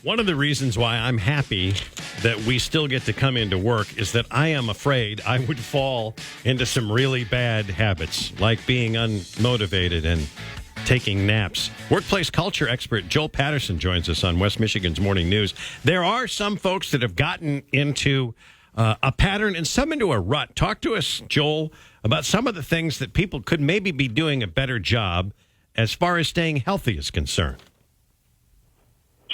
One of the reasons why I'm happy that we still get to come into work is that I am afraid I would fall into some really bad habits, like being unmotivated and taking naps. Workplace culture expert Joel Patterson joins us on West Michigan's Morning News. There are some folks that have gotten into a pattern and some into a rut. Talk to us, Joel, about some of the things that people could maybe be doing a better job as far as staying healthy is concerned.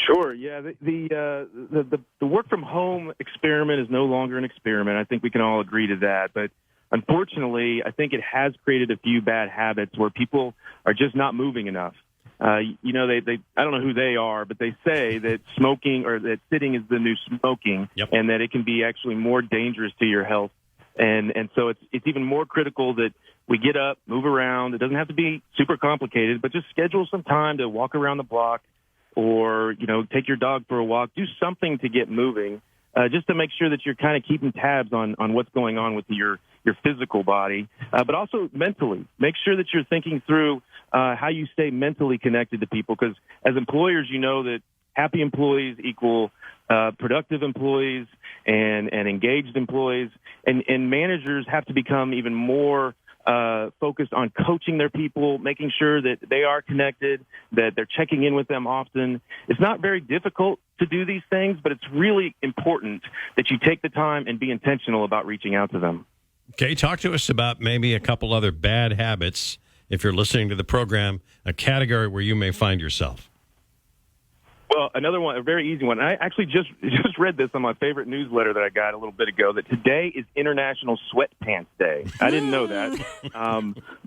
Sure. Yeah. The work from home experiment is no longer an experiment. I think we can all agree to that. But unfortunately, I think it has created a few bad habits where people are just not moving enough. They I don't know who they are, but they say that smoking or that sitting is the new smoking, Yep. and that it can be actually more dangerous to your health. And so it's even more critical that we get up, move around. It doesn't have to be super complicated, but just schedule some time to walk around the block, or, take your dog for a walk, do something to get moving, just to make sure that you're kind of keeping tabs on what's going on with your physical body, but also mentally. Make sure that you're thinking through how you stay mentally connected to people, because as employers, you know that happy employees equal productive employees and engaged employees, and managers have to become even more focused on coaching their people, making sure that they are connected, that they're checking in with them often. It's not very difficult to do these things, but it's really important that you take the time and be intentional about reaching out to them. Okay, talk to us about maybe a couple other bad habits, if you're listening to the program, a category where you may find yourself. Well, another one, a very easy one. I actually just read this on my favorite newsletter that I got a little bit ago, that today is International Sweatpants Day. I didn't know that.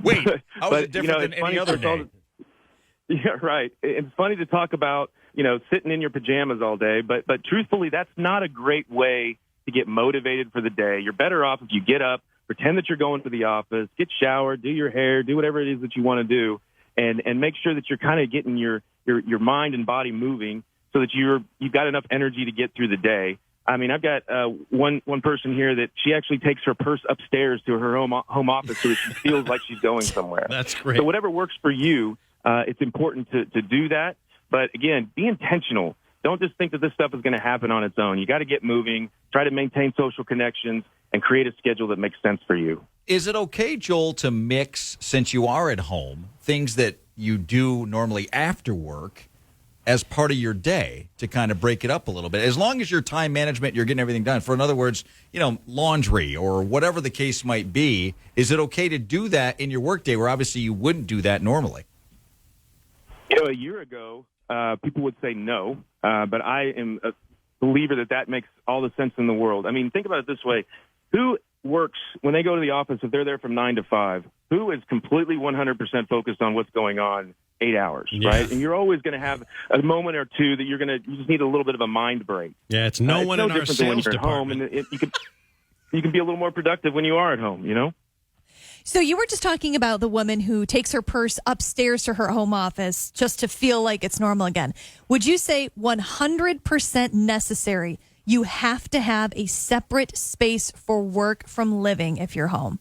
Wait, how is it different than any other day? Yeah, right. It's funny to talk about, sitting in your pajamas all day, but truthfully, that's not a great way to get motivated for the day. You're better off if you get up, pretend that you're going to the office, get showered, do your hair, do whatever it is that you want to do, and make sure that you're kind of getting your mind and body moving so that you've got enough energy to get through the day. I mean, I've got one person here that she actually takes her purse upstairs to her home office so that she feels like she's going somewhere. That's great. So whatever works for you, it's important to do that. But again, be intentional. Don't just think that this stuff is going to happen on its own. You got to get moving, try to maintain social connections, and create a schedule that makes sense for you. Is it okay, Joel, to mix, since you are at home, things that you do normally after work as part of your day to kind of break it up a little bit? As long as your time management, you're getting everything done. For in other words, laundry or whatever the case might be, is it okay to do that in your workday where obviously you wouldn't do that normally? A year ago, people would say no, but I am a believer that makes all the sense in the world. I mean, think about it this way. Who works, when they go to the office, if they're there from 9 to 5, who is completely 100% focused on what's going on 8 hours, right? And you're always going to have a moment or two that you just need a little bit of a mind break. Yeah, it's no one in our sales department. Home, and you can be a little more productive when you are at home, So you were just talking about the woman who takes her purse upstairs to her home office just to feel like it's normal again. Would you say 100% necessary? You have to have a separate space for work from living if you're home.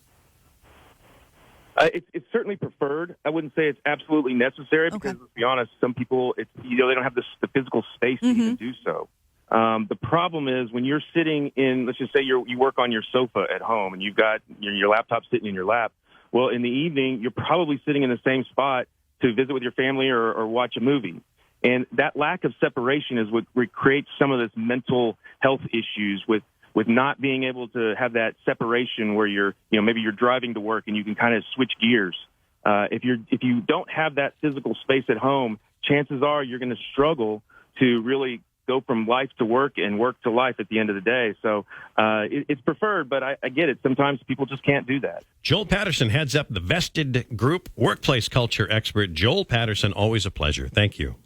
It's certainly preferred. I wouldn't say it's absolutely necessary because, let's be honest, some people, they don't have the physical space to even do so. The problem is when you're sitting in, let's just say you work on your sofa at home and you've got your laptop sitting in your lap. Well, in the evening, you're probably sitting in the same spot to visit with your family or watch a movie. And that lack of separation is what creates some of this mental health issues with not being able to have that separation where maybe you're driving to work and you can kind of switch gears. If you don't have that physical space at home, chances are you're going to struggle to really go from life to work and work to life at the end of the day. So it's preferred, but I get it. Sometimes people just can't do that. Joel Patterson heads up the Vested Group, workplace culture expert. Joel Patterson, always a pleasure. Thank you.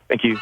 Thank you.